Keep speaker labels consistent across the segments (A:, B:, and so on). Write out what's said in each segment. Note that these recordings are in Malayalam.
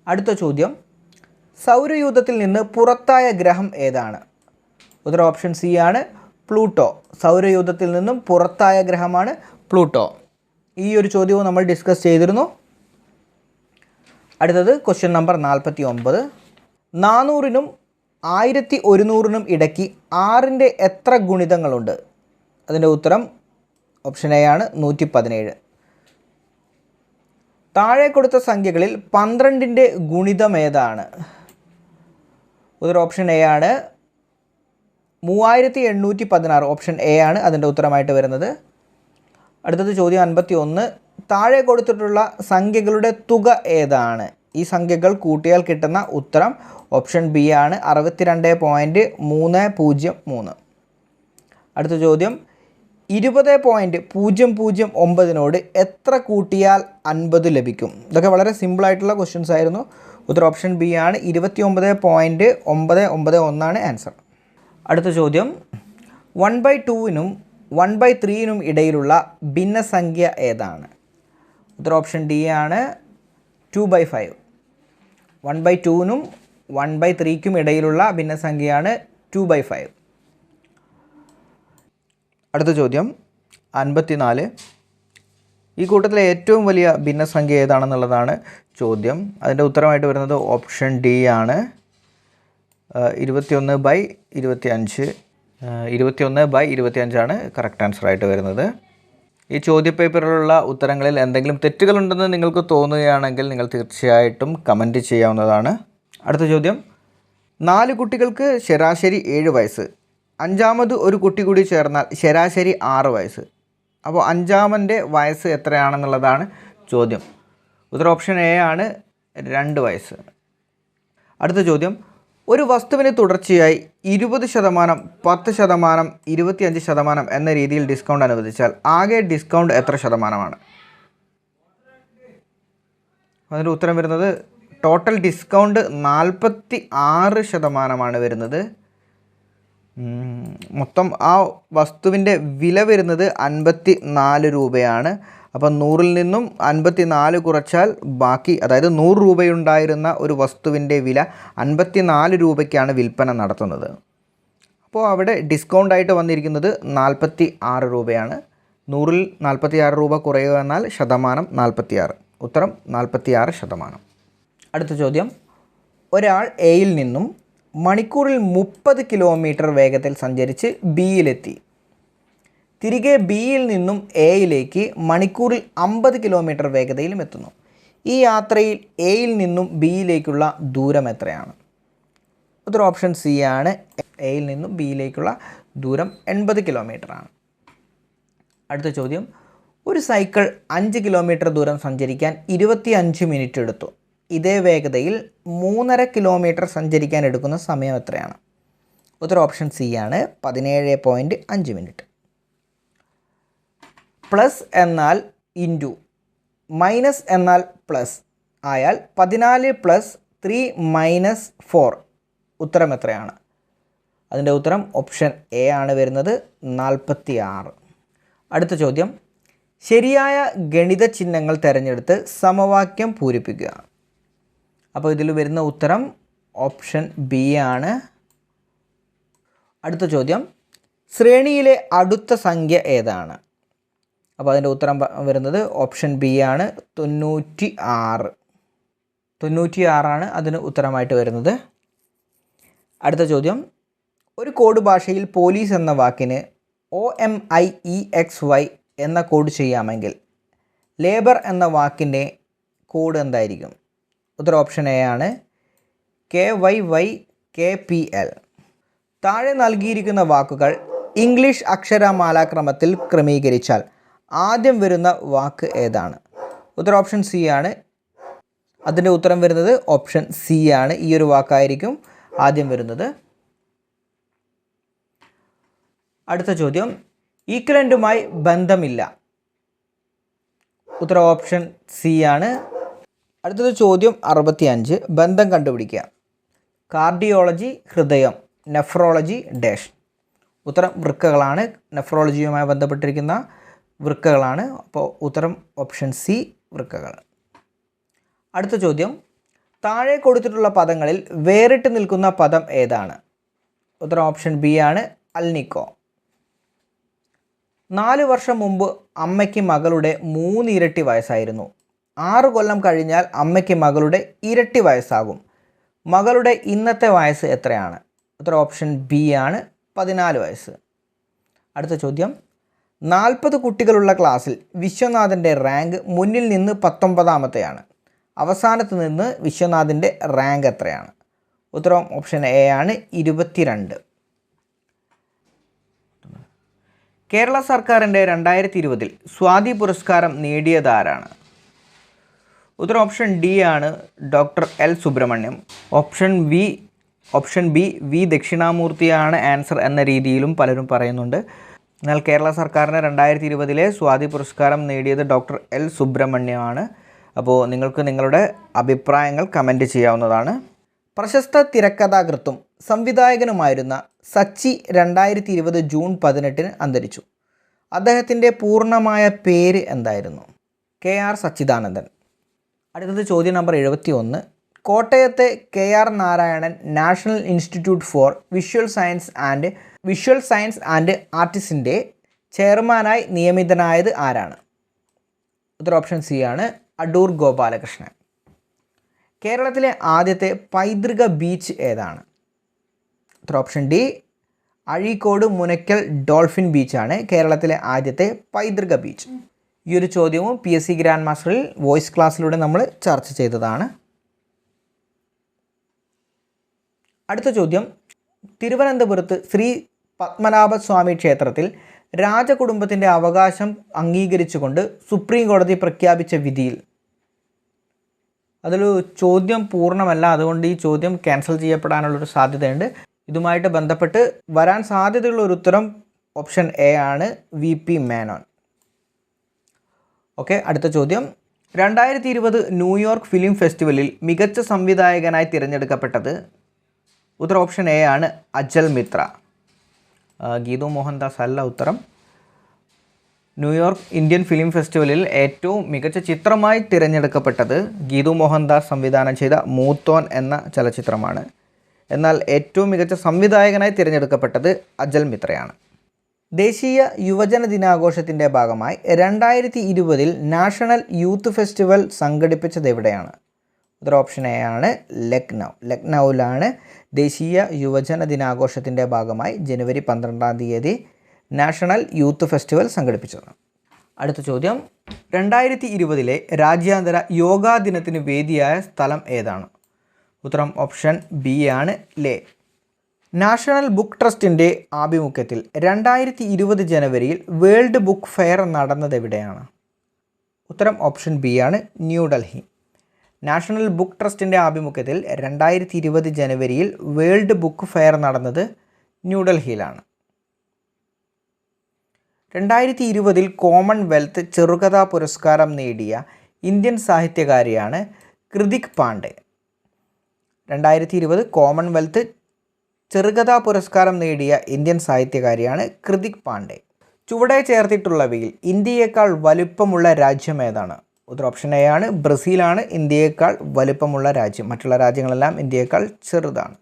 A: അടുത്ത ചോദ്യം, സൗരയൂഥത്തിൽ നിന്ന് പുറത്തായ ഗ്രഹം ഏതാണ്? ഉത്തരം ഓപ്ഷൻ സി ആണ്, പ്ലൂട്ടോ. സൗരയൂഥത്തിൽ നിന്നും പുറത്തായ ഗ്രഹമാണ് പ്ലൂട്ടോ. ഈ ഒരു ചോദ്യവും നമ്മൾ ഡിസ്കസ് ചെയ്തിരുന്നു. അടുത്തത് ക്വസ്റ്റ്യൻ നമ്പർ 49. 400-നും 1100-നും ഇടയ്ക്ക് 6ൻ്റെ എത്ര ഗുണിതങ്ങളുണ്ട്? അതിൻ്റെ ഉത്തരം ഓപ്ഷൻ എ ആണ്, 117. താഴെ കൊടുത്ത സംഖ്യകളിൽ 12ൻ്റെ ഗുണിതം ഏതാണ്? ഉത്തരം ഓപ്ഷൻ എ ആണ്, 3816. ഓപ്ഷൻ എ ആണ് അതിൻ്റെ ഉത്തരമായിട്ട് വരുന്നത്. അടുത്തത് ചോദ്യം 51. താഴെ കൊടുത്തിട്ടുള്ള സംഖ്യകളുടെ തുക ഏതാണ്? ഈ സംഖ്യകൾ കൂട്ടിയാൽ കിട്ടുന്ന ഉത്തരം ഓപ്ഷൻ ബി ആണ്, 62.303. അടുത്ത ചോദ്യം, 20.009 എത്ര കൂട്ടിയാൽ 50 ലഭിക്കും? ഇതൊക്കെ വളരെ സിമ്പിളായിട്ടുള്ള ക്വസ്റ്റ്യൻസ് ആയിരുന്നു. ഉത്തരം ഓപ്ഷൻ ബി ആണ്, 29.991 ആൻസർ. അടുത്ത ചോദ്യം, 1/2-നും 1/3-നും ഇടയിലുള്ള ഭിന്നസംഖ്യ ഏതാണ്? ഉത്തരം ഓപ്ഷൻ ഡി ആണ്, 2/5. 1/2-നും 1/3-ക്കും ഇടയിലുള്ള ഭിന്നസംഖ്യയാണ് 2/5. അടുത്ത ചോദ്യം 54. ഈ കൂട്ടത്തിലെ ഏറ്റവും വലിയ ഭിന്നസംഖ്യ ഏതാണെന്നുള്ളതാണ് ചോദ്യം. അതിൻ്റെ ഉത്തരമായിട്ട് വരുന്നത് ഓപ്ഷൻ ഡി ആണ്, 21/25. 21/25 ആണ് കറക്റ്റ് ആൻസർ ആയിട്ട് വരുന്നത്. ഈ ചോദ്യപേപ്പറിലുള്ള ഉത്തരങ്ങളിൽ എന്തെങ്കിലും തെറ്റുകളുണ്ടെന്ന് നിങ്ങൾക്ക് തോന്നുകയാണെങ്കിൽ നിങ്ങൾ തീർച്ചയായിട്ടും കമൻറ്റ് ചെയ്യാവുന്നതാണ്. അടുത്ത ചോദ്യം, 4 കുട്ടികൾക്ക് ശരാശരി 7 വയസ്സ്. 5ാമത് ഒരു കുട്ടി കൂടി ചേർന്നാൽ ശരാശരി 6 വയസ്സ്. അപ്പോൾ 5ാമൻ്റെ വയസ്സ് എത്രയാണെന്നുള്ളതാണ് ചോദ്യം. ഉത്തരം ഓപ്ഷൻ എ ആണ്, 2 വയസ്സ്. അടുത്ത ചോദ്യം, ഒരു വസ്തുവിന് തുടർച്ചയായി 20%, 10%, 25% എന്ന രീതിയിൽ ഡിസ്കൗണ്ട് അനുവദിച്ചാൽ ആകെ ഡിസ്കൗണ്ട് എത്ര ശതമാനമാണ്? അതിൻ്റെ ഉത്തരം വരുന്നത് ടോട്ടൽ ഡിസ്കൗണ്ട് 46% വരുന്നത്. മൊത്തം ആ വസ്തുവിൻ്റെ വില വരുന്നത് 54 രൂപയാണ്. അപ്പം 100-ൽ നിന്നും 54 കുറച്ചാൽ ബാക്കി, അതായത് 100 രൂപയുണ്ടായിരുന്ന ഒരു വസ്തുവിൻ്റെ വില 54 രൂപയ്ക്കാണ് വിൽപ്പന നടത്തുന്നത്. അപ്പോൾ അവിടെ ഡിസ്കൗണ്ടായിട്ട് വന്നിരിക്കുന്നത് 46 രൂപയാണ്. 100-ൽ 46 രൂപ കുറയുക എന്നാൽ ശതമാനം 46. ഉത്തരം 46%. അടുത്ത ചോദ്യം, ഒരാൾ എയിൽ നിന്നും മണിക്കൂറിൽ 30 കിലോമീറ്റർ വേഗത്തിൽ സഞ്ചരിച്ച് ബിയിലെത്തി. തിരികെ ബിയിൽ നിന്നും എയിലേക്ക് മണിക്കൂറിൽ 50 കിലോമീറ്റർ വേഗതയിലും എത്തുന്നു. ഈ യാത്രയിൽ എയിൽ നിന്നും ബിയിലേക്കുള്ള ദൂരം എത്രയാണ്? ഉത്തരം ഓപ്ഷൻ സി ആണ്, എയിൽ നിന്നും ബിയിലേക്കുള്ള ദൂരം 80 കിലോമീറ്റർ ആണ്. അടുത്ത ചോദ്യം, ഒരു സൈക്കിൾ 5 കിലോമീറ്റർ ദൂരം സഞ്ചരിക്കാൻ 25 മിനിറ്റ് എടുത്തു. ഇതേ വേഗതയിൽ 3.5 കിലോമീറ്റർ സഞ്ചരിക്കാൻ എടുക്കുന്ന സമയം എത്രയാണ്? ഉത്തരം ഓപ്ഷൻ സി ആണ്, 17.5 മിനിറ്റ്. പ്ലസ് എന്നാൽ ഇൻറ്റു, മൈനസ് എന്നാൽ പ്ലസ് ആയാൽ 14 + 3 - 4 ഉത്തരം എത്രയാണ്? അതിൻ്റെ ഉത്തരം ഓപ്ഷൻ എ ആണ് വരുന്നത്, 46. അടുത്ത ചോദ്യം, ശരിയായ ഗണിത ചിഹ്നങ്ങൾ തിരഞ്ഞെടുത്ത് സമവാക്യം പൂരിപ്പിക്കുക. അപ്പോൾ ഇതിൽ വരുന്ന ഉത്തരം ഓപ്ഷൻ ബി ആണ്. അടുത്ത ചോദ്യം, ശ്രേണിയിലെ അടുത്ത സംഖ്യ ഏതാണ്? അപ്പോൾ അതിൻ്റെ ഉത്തരം വരുന്നത് ഓപ്ഷൻ ബി ആണ്, 96. 96 അതിന് ഉത്തരമായിട്ട് വരുന്നത്. അടുത്ത ചോദ്യം, ഒരു കോഡ് ഭാഷയിൽ പോലീസ് എന്ന വാക്കിന് OMIEXY എന്ന കോഡ് ചെയ്യാമെങ്കിൽ ലേബർ എന്ന വാക്കിൻ്റെ കോഡ് എന്തായിരിക്കും? ഉത്തരം ഓപ്ഷൻ എ ആണ്, KYYKPL. താഴെ നൽകിയിരിക്കുന്ന വാക്കുകൾ ഇംഗ്ലീഷ് അക്ഷരമാലാക്രമത്തിൽ ക്രമീകരിച്ചാൽ ആദ്യം വരുന്ന വാക്ക് ഏതാണ്? ഉത്തരം ഓപ്ഷൻ സി ആണ്. അതിൻ്റെ ഉത്തരം വരുന്നത് ഓപ്ഷൻ സി ആണ്. ഈ ഒരു വാക്കായിരിക്കും ആദ്യം വരുന്നത്. അടുത്ത ചോദ്യം, ഈക്വലൻറ്റുമായി ബന്ധമില്ല. ഉത്തരം ഓപ്ഷൻ സി ആണ്. അടുത്തത് ചോദ്യം 65, ബന്ധം കണ്ടുപിടിക്കുക. കാർഡിയോളജി ഹൃദയം, നെഫ്രോളജി ഡാഷ്. ഉത്തരം വൃക്കകളാണ്. നെഫ്രോളജിയുമായി ബന്ധപ്പെട്ടിരിക്കുന്ന വൃക്കകളാണ്. അപ്പോൾ ഉത്തരം ഓപ്ഷൻ സി, വൃക്കകൾ. അടുത്ത ചോദ്യം, താഴെ കൊടുത്തിട്ടുള്ള പദങ്ങളിൽ വേറിട്ട് നിൽക്കുന്ന പദം ഏതാണ്? ഉത്തരം ഓപ്ഷൻ ബി ആണ് അൽനിക്കോ. 4 വർഷം മുമ്പ് അമ്മയ്ക്ക് മകളുടെ 3 ഇരട്ടി വയസ്സായിരുന്നു. 6 കൊല്ലം കഴിഞ്ഞാൽ അമ്മയ്ക്ക് മകളുടെ ഇരട്ടി വയസ്സാകും. മകളുടെ ഇന്നത്തെ വയസ്സ് എത്രയാണ്? ഉത്തരം ഓപ്ഷൻ ബി ആണ് 14 വയസ്സ്. അടുത്ത ചോദ്യം, 40 കുട്ടികളുള്ള ക്ലാസ്സിൽ വിശ്വനാഥൻ്റെ റാങ്ക് മുന്നിൽ നിന്ന് 19ാമത്തെയാണ്. അവസാനത്ത് നിന്ന് വിശ്വനാഥിൻ്റെ റാങ്ക് എത്രയാണ്? ഉത്തരം ഓപ്ഷൻ എ ആണ് 22. കേരള സർക്കാരിൻ്റെ 2020 സ്വാതി പുരസ്കാരം നേടിയതാരാണ്? ഉത്തരം ഓപ്ഷൻ ഡി ആണ് doctor L Subrahmanyam. Option B V ദക്ഷിണാമൂർത്തിയാണ് ആൻസർ എന്ന രീതിയിലും പലരും പറയുന്നുണ്ട്. എന്നാൽ കേരള സർക്കാരിൻ്റെ 2020 സ്വാതി പുരസ്കാരം നേടിയത് ഡോക്ടർ എൽ സുബ്രഹ്മണ്യമാണ്. അപ്പോൾ നിങ്ങൾക്ക് നിങ്ങളുടെ അഭിപ്രായങ്ങൾ കമൻറ്റ് ചെയ്യാവുന്നതാണ്. പ്രശസ്ത തിരക്കഥാകൃത്തും സംവിധായകനുമായിരുന്ന സച്ചി 2020 ജൂൺ 18 അന്തരിച്ചു. അദ്ദേഹത്തിൻ്റെ പൂർണ്ണമായ പേര് എന്തായിരുന്നു? KR സച്ചിദാനന്ദൻ. അടുത്തത് ചോദ്യം നമ്പർ 71. കോട്ടയത്തെ KR Narayanan national institute for visual science and ആർട്സിൻ്റെ ചെയർമാനായി നിയമിതനായത് ആരാണ്? ഉത്തരം ഓപ്ഷൻ സി ആണ് അടൂർ ഗോപാലകൃഷ്ണൻ. കേരളത്തിലെ ആദ്യത്തെ പൈതൃക ബീച്ച് ഏതാണ്? ഉത്തരം option D Azhikode Munakkal dolphin ബീച്ചാണ് കേരളത്തിലെ ആദ്യത്തെ പൈതൃക ബീച്ച്. ഈ ഒരു ചോദ്യവും PSC ഗ്രാൻഡ് മാസ്റ്ററിൽ വോയിസ് ക്ലാസ്സിലൂടെ നമ്മൾ ചർച്ച ചെയ്തതാണ്. അടുത്ത ചോദ്യം, തിരുവനന്തപുരത്ത് ശ്രീ പത്മനാഭസ്വാമി ക്ഷേത്രത്തിൽ രാജകുടുംബത്തിൻ്റെ അവകാശം അംഗീകരിച്ചുകൊണ്ട് സുപ്രീം കോടതി പ്രഖ്യാപിച്ച വിധിയിൽ, അതിലൊരു ചോദ്യം പൂർണ്ണമല്ല, അതുകൊണ്ട് ഈ ചോദ്യം ക്യാൻസൽ ചെയ്യപ്പെടാനുള്ളൊരു സാധ്യതയുണ്ട്. ഇതുമായിട്ട് ബന്ധപ്പെട്ട് വരാൻ സാധ്യതയുള്ള ഒരു ഉത്തരം ഓപ്ഷൻ എ ആണ് VP മേനോൻ. ഓക്കെ, അടുത്ത ചോദ്യം, 2020 ന്യൂയോർക്ക് ഫിലിം ഫെസ്റ്റിവലിൽ മികച്ച സംവിധായകനായി തിരഞ്ഞെടുക്കപ്പെട്ടത്? ഉത്തരം ഓപ്ഷൻ എ ആണ് അജൽ മിത്ര. ഗീതു മോഹൻദാസ് അല്ല ഉത്തരം. ന്യൂയോർക്ക് ഇന്ത്യൻ ഫിലിം ഫെസ്റ്റിവലിൽ ഏറ്റവും മികച്ച ചിത്രമായി തിരഞ്ഞെടുക്കപ്പെട്ടത് ഗീതു മോഹൻദാസ് സംവിധാനം ചെയ്ത മൂത്തോൻ എന്ന ചലച്ചിത്രമാണ്. എന്നാൽ ഏറ്റവും മികച്ച സംവിധായകനായി തിരഞ്ഞെടുക്കപ്പെട്ടത് അജൽ മിത്രയാണ്. ദേശീയ യുവജന ദിനാഘോഷത്തിൻ്റെ ഭാഗമായി 2020 നാഷണൽ യൂത്ത് ഫെസ്റ്റിവൽ സംഘടിപ്പിച്ചത് എവിടെയാണ്? ഉത്തരം ഓപ്ഷൻ എ ആണ് ലക്നൗവിലാണ് ദേശീയ യുവജന ദിനാഘോഷത്തിൻ്റെ ഭാഗമായി ജനുവരി 12-ാം തീയതി നാഷണൽ യൂത്ത് ഫെസ്റ്റിവൽ സംഘടിപ്പിച്ചത്. അടുത്ത ചോദ്യം, 2020 രാജ്യാന്തര യോഗാ ദിനത്തിന് വേദിയായ സ്ഥലം ഏതാണ്? ഉത്തരം ഓപ്ഷൻ ബി ആണ് ലേ. നാഷണൽ ബുക്ക് ട്രസ്റ്റിൻ്റെ ആഭിമുഖ്യത്തിൽ 2020 ജനുവരിയിൽ വേൾഡ് ബുക്ക് ഫെയർ നടന്നത് എവിടെയാണ്? ഉത്തരം ഓപ്ഷൻ ബി ആണ് ന്യൂഡൽഹി. നാഷണൽ ബുക്ക് ട്രസ്റ്റിൻ്റെ ആഭിമുഖ്യത്തിൽ 2020 ജനുവരിയിൽ വേൾഡ് ബുക്ക് ഫെയർ നടന്നത് ന്യൂഡൽഹിയിലാണ്. 2020 കോമൺവെൽത്ത് ചെറുകഥാ പുരസ്കാരം നേടിയ ഇന്ത്യൻ സാഹിത്യകാരിയാണ് കൃതിക് പാണ്ഡെ. 2020 കോമൺവെൽത്ത് ചെറുകഥാ പുരസ്കാരം നേടിയ ഇന്ത്യൻ സാഹിത്യകാരിയാണ് കൃതിക് പാണ്ഡെ. ചുവടെ ചേർത്തിട്ടുള്ളവയിൽ ഇന്ത്യയേക്കാൾ വലുപ്പമുള്ള രാജ്യം ഏതാണ്? ഉത്തരം ഓപ്ഷൻ എ ആണ് ബ്രസീലാണ് ഇന്ത്യയേക്കാൾ വലുപ്പമുള്ള രാജ്യം. മറ്റുള്ള രാജ്യങ്ങളെല്ലാം ഇന്ത്യയേക്കാൾ ചെറുതാണ്.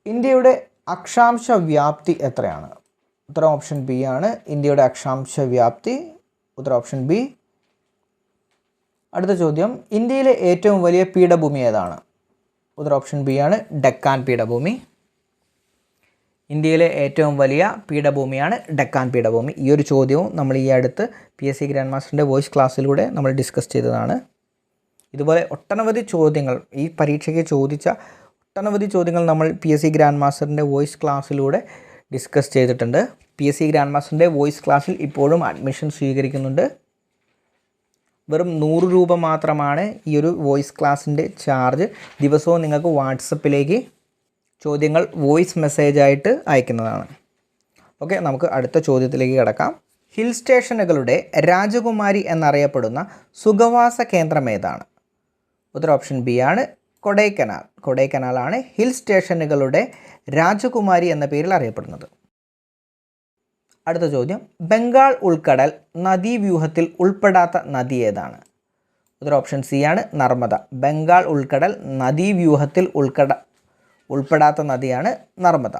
A: ഇന്ത്യയുടെ അക്ഷാംശ വ്യാപ്തി എത്രയാണ്? ഉത്തരം ഓപ്ഷൻ ബി ആണ് ഇന്ത്യയുടെ അക്ഷാംശ വ്യാപ്തി. ഉത്തരം ഓപ്ഷൻ ബി. അടുത്ത ചോദ്യം, ഇന്ത്യയിലെ ഏറ്റവും വലിയ പീഠഭൂമി ഏതാണ്? ഉത്തരം ഓപ്ഷൻ ബി ആണ് ഡെക്കാൻ പീഠഭൂമി. ഇന്ത്യയിലെ ഏറ്റവും വലിയ പീഠഭൂമിയാണ് ഡെക്കാൻ പീഠഭൂമി. ഈ ഒരു ചോദ്യവും നമ്മൾ ഈ അടുത്ത് PSC ഗ്രാൻഡ് മാസ്റ്ററിൻ്റെ വോയിസ് ക്ലാസ്സിലൂടെ നമ്മൾ ഡിസ്കസ് ചെയ്തതാണ്. ഇതുപോലെ ഒട്ടനവധി ചോദ്യങ്ങൾ ഈ പരീക്ഷയ്ക്ക് ചോദിച്ച ഒട്ടനവധി ചോദ്യങ്ങൾ നമ്മൾ PSC ഗ്രാൻഡ് മാസ്റ്ററിൻ്റെ വോയിസ് ക്ലാസ്സിലൂടെ ഡിസ്കസ് ചെയ്തിട്ടുണ്ട്. PSC ഗ്രാൻഡ് മാസ്റ്ററിൻ്റെ വോയിസ് ക്ലാസ്സിൽ ഇപ്പോഴും അഡ്മിഷൻ സ്വീകരിക്കുന്നുണ്ട്. വെറും 100 രൂപ മാത്രമാണ് ഈ ഒരു വോയിസ് ക്ലാസ്സിൻ്റെ ചാർജ്. ദിവസവും നിങ്ങൾക്ക് വാട്സപ്പിലേക്ക് ചോദ്യങ്ങൾ വോയിസ് മെസ്സേജായിട്ട് അയക്കുന്നതാണ്. ഓക്കെ, നമുക്ക് അടുത്ത ചോദ്യത്തിലേക്ക് കിടക്കാം. ഹിൽ സ്റ്റേഷനുകളുടെ രാജകുമാരി എന്നറിയപ്പെടുന്ന സുഖവാസ കേന്ദ്രം ഏതാണ്? ഉത്തരം ഓപ്ഷൻ ബി ആണ് കൊടൈക്കനാൽ. കൊടൈക്കനാലാണ് ഹിൽ സ്റ്റേഷനുകളുടെ രാജകുമാരി എന്ന പേരിൽ അറിയപ്പെടുന്നത്. അടുത്ത ചോദ്യം, ബംഗാൾ ഉൾക്കടൽ നദീവ്യൂഹത്തിൽ ഉൾപ്പെടാത്ത നദി ഏതാണ്? ഉത്തരം ഓപ്ഷൻ സി ആണ് നർമ്മദ. ബംഗാൾ ഉൾക്കടൽ നദീവ്യൂഹത്തിൽ ഉൾപ്പെടാത്ത നദിയാണ് നർമ്മദ.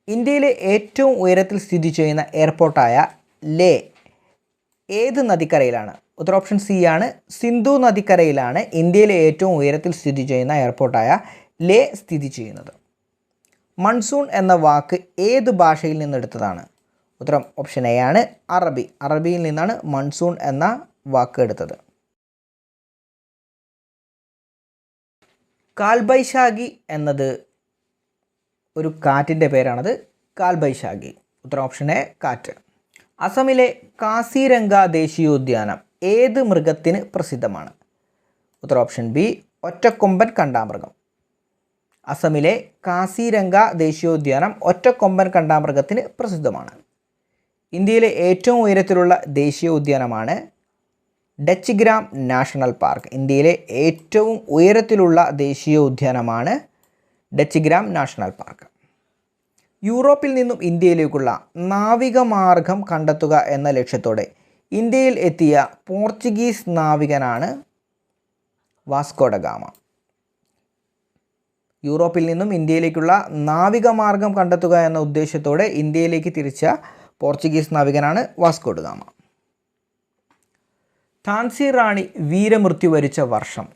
A: ഇന്ത്യയിലെ ഏറ്റവും ഉയരത്തിൽ സ്ഥിതി ചെയ്യുന്ന എയർപോർട്ടായ ലേ ഏത് നദിക്കരയിലാണ്? ഉത്തരം ഓപ്ഷൻ സി ആണ് സിന്ധു നദിക്കരയിലാണ് ഇന്ത്യയിലെ ഏറ്റവും ഉയരത്തിൽ സ്ഥിതി ചെയ്യുന്ന എയർപോർട്ടായ ലേ സ്ഥിതി ചെയ്യുന്നത്. മൺസൂൺ എന്ന വാക്ക് ഏത് ഭാഷയിൽ നിന്നെടുത്തതാണ്? ഉത്തരം ഓപ്ഷൻ എ ആണ് അറബി. അറബിയിൽ നിന്നാണ് മൺസൂൺ എന്ന വാക്ക് എടുത്തത്. കാൽബൈശാഖി എന്നത് ഒരു കാറ്റിൻ്റെ പേരാണത്. കാൽബൈശാഖി. ഉത്തരം ഓപ്ഷൻ എ കാറ്റ്. അസമിലെ കാസിരംഗ ദേശീയോദ്യാനം ഏത് മൃഗത്തിന് പ്രസിദ്ധമാണ്? ഉത്തരം ഓപ്ഷൻ ബി ഒറ്റക്കൊമ്പൻ കണ്ടാമൃഗം. അസമിലെ കാസിരംഗ ദേശീയോദ്യാനം ഒറ്റക്കൊമ്പൻ കണ്ടാമൃഗത്തിന് പ്രസിദ്ധമാണ്. ഇന്ത്യയിലെ ഏറ്റവും ഉയരത്തിലുള്ള ദേശീയോദ്യാനമാണ് ഡച്ച് ഗ്രാം നാഷണൽ പാർക്ക്. ഇന്ത്യയിലെ ഏറ്റവും ഉയരത്തിലുള്ള ദേശീയോദ്യാനമാണ് ഡച്ച് ഗ്രാം നാഷണൽ പാർക്ക്. യൂറോപ്പിൽ നിന്നും ഇന്ത്യയിലേക്കുള്ള നാവികമാർഗം കണ്ടെത്തുക എന്ന ലക്ഷ്യത്തോടെ ഇന്ത്യയിൽ എത്തിയ പോർച്ചുഗീസ് നാവികനാണ് വാസ്കോ ഡ ഗാമ. യൂറോപ്പിൽ നിന്നും ഇന്ത്യയിലേക്കുള്ള നാവികമാർഗം കണ്ടെത്തുക എന്ന ഉദ്ദേശത്തോടെ ഇന്ത്യയിലേക്ക് തിരിച്ച പോർച്ചുഗീസ് നാവികനാണ് Vasco da Gama. Jhansi Rani വീരമൃത്യു വരിച്ച വർഷം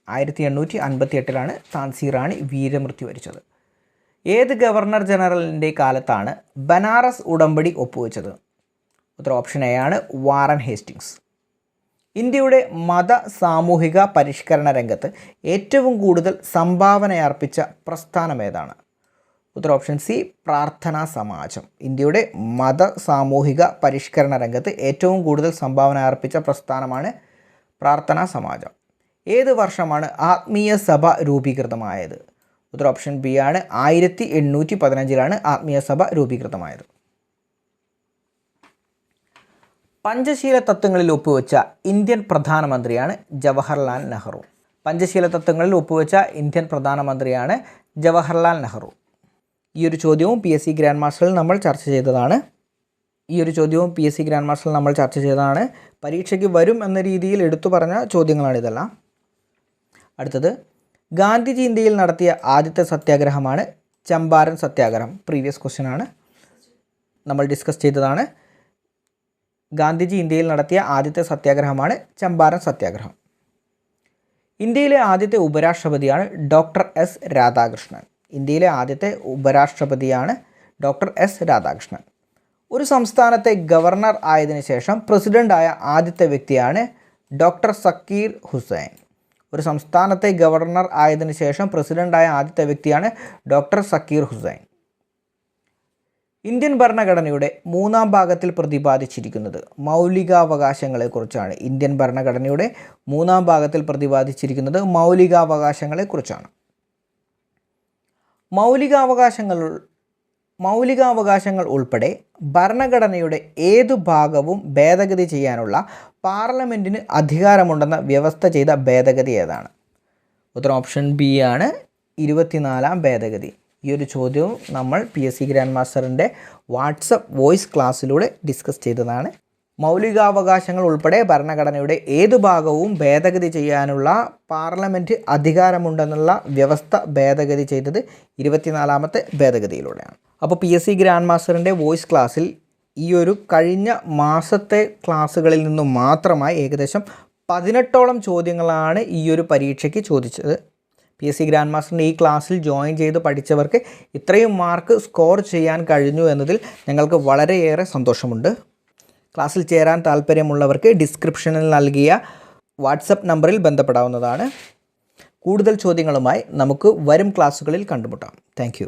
A: 1858 ഝാൻസി റാണി വീരമൃത്യു വരിച്ചത്. ഏത് ഗവർണർ ജനറലിൻ്റെ കാലത്താണ് ബനാറസ് ഉടമ്പടി ഒപ്പുവെച്ചത്? ഉത്തരം ഓപ്ഷൻ എ ആണ് വാറൻ ഹേസ്റ്റിങ്സ്. ഇന്ത്യയുടെ മത സാമൂഹിക പരിഷ്കരണ രംഗത്ത് ഏറ്റവും കൂടുതൽ സംഭാവനയർപ്പിച്ച പ്രസ്ഥാനം ഏതാണ്? ഉത്തരം ഓപ്ഷൻ സി പ്രാർത്ഥനാ സമാജം. ഇന്ത്യയുടെ മത സാമൂഹിക പരിഷ്കരണ രംഗത്ത് ഏറ്റവും കൂടുതൽ സംഭാവന അർപ്പിച്ച പ്രസ്ഥാനമാണ് പ്രാർത്ഥനാ സമാജം. ഏത് വർഷമാണ് ആത്മീയ സഭ രൂപീകൃതമായത്? ഉത്തരം ഓപ്ഷൻ ബി ആണ് 1815 ആത്മീയ സഭ രൂപീകൃതമായത്. പഞ്ചശീല തത്വങ്ങളിൽ ഒപ്പുവെച്ച ഇന്ത്യൻ പ്രധാനമന്ത്രിയാണ് ജവഹർലാൽ നെഹ്റു. പഞ്ചശീല തത്വങ്ങളിൽ ഒപ്പുവെച്ച ഇന്ത്യൻ പ്രധാനമന്ത്രിയാണ് ജവഹർലാൽ നെഹ്റു. ഈ ഒരു ചോദ്യവും പി എസ് സി ഗ്രാൻഡ് മാസ്റ്ററിൽ നമ്മൾ ചർച്ച ചെയ്തതാണ്. പരീക്ഷയ്ക്ക് വരും എന്ന രീതിയിൽ എടുത്തു പറഞ്ഞ ചോദ്യങ്ങളാണിതെല്ലാം. അടുത്തത്, ഗാന്ധിജി ഇന്ത്യയിൽ നടത്തിയ ആദ്യത്തെ സത്യാഗ്രഹമാണ് ചമ്പാരൻ സത്യാഗ്രഹം. പ്രീവിയസ് ക്വസ്റ്റ്യൻ ആണ്, നമ്മൾ ഡിസ്കസ് ചെയ്തതാണ്. ഗാന്ധിജി ഇന്ത്യയിൽ നടത്തിയ ആദ്യത്തെ സത്യാഗ്രഹമാണ് ചമ്പാരൻ സത്യാഗ്രഹം. ഇന്ത്യയിലെ ആദ്യത്തെ ഉപരാഷ്ട്രപതിയാണ് ഡോക്ടർ എസ് രാധാകൃഷ്ണൻ. ഇന്ത്യയിലെ ആദ്യത്തെ ഉപരാഷ്ട്രപതിയാണ് ഡോക്ടർ എസ് രാധാകൃഷ്ണൻ. ഒരു സംസ്ഥാനത്തെ ഗവർണർ ആയതിനു ശേഷം പ്രസിഡൻ്റായ ആദ്യത്തെ വ്യക്തിയാണ് ഡോക്ടർ സക്കീർ ഹുസൈൻ. ഒരു സംസ്ഥാനത്തെ ഗവർണർ ആയതിനു ശേഷം പ്രസിഡൻ്റായ ആദ്യത്തെ വ്യക്തിയാണ് ഡോക്ടർ സക്കീർ ഹുസൈൻ. ഇന്ത്യൻ ഭരണഘടനയുടെ 3-ാം ഭാഗത്തിൽ പ്രതിപാദിച്ചിരിക്കുന്നത് മൗലികാവകാശങ്ങളെക്കുറിച്ചാണ്. ഇന്ത്യൻ ഭരണഘടനയുടെ 3-ാം ഭാഗത്തിൽ പ്രതിപാദിച്ചിരിക്കുന്നത് മൗലികാവകാശങ്ങളെക്കുറിച്ചാണ്. മൗലികാവകാശങ്ങൾ ഉൾപ്പെടെ ഭരണഘടനയുടെ ഏതു ഭാഗവും ഭേദഗതി ചെയ്യാനുള്ള പാർലമെൻറ്റിന് അധികാരമുണ്ടെന്ന വ്യവസ്ഥ ചെയ്ത ഭേദഗതി ഏതാണ്? ഉത്തരം ഓപ്ഷൻ ബി ആണ് 24-ാം ഭേദഗതി. ഈ ഒരു ചോദ്യവും നമ്മൾ പി എസ് സി ഗ്രാൻഡ് മാസ്റ്ററിൻ്റെ വാട്സപ്പ് വോയിസ് ക്ലാസ്സിലൂടെ ഡിസ്കസ് ചെയ്തതാണ്. മൗലികാവകാശങ്ങൾ ഉൾപ്പെടെ ഭരണഘടനയുടെ ഏതു ഭാഗവും ഭേദഗതി ചെയ്യാനുള്ള പാർലമെൻറ്റ് അധികാരമുണ്ടെന്നുള്ള വ്യവസ്ഥ ഭേദഗതി ചെയ്തത് 24-ാമത്തെ ഭേദഗതിയിലൂടെയാണ്. അപ്പോൾ പി എസ് സി ഗ്രാൻഡ് മാസ്റ്ററിൻ്റെ വോയിസ് ക്ലാസ്സിൽ ഈ ഒരു കഴിഞ്ഞ മാസത്തെ ക്ലാസ്സുകളിൽ നിന്നും മാത്രമായി ഏകദേശം 18ഓളം ചോദ്യങ്ങളാണ് ഈ ഒരു പരീക്ഷയ്ക്ക് ചോദിച്ചത്. പി എസ് സി ഗ്രാൻഡ് മാസ്റ്ററിൻ്റെ ഈ ക്ലാസ്സിൽ ജോയിൻ ചെയ്ത് പഠിച്ചവർക്ക് ഇത്രയും മാർക്ക് സ്കോർ ചെയ്യാൻ കഴിഞ്ഞു എന്നതിൽ ഞങ്ങൾക്ക് വളരെയേറെ സന്തോഷമുണ്ട്. ക്ലാസ്സിൽ ചേരാൻ താല്പര്യമുള്ളവർക്ക് ഡിസ്ക്രിപ്ഷനിൽ നൽകിയ വാട്സപ്പ് നമ്പറിൽ ബന്ധപ്പെടാവുന്നതാണ്. കൂടുതൽ ചോദ്യങ്ങളുമായി നമുക്ക് വരും ക്ലാസ്സുകളിൽ കണ്ടുമുട്ടാം. താങ്ക്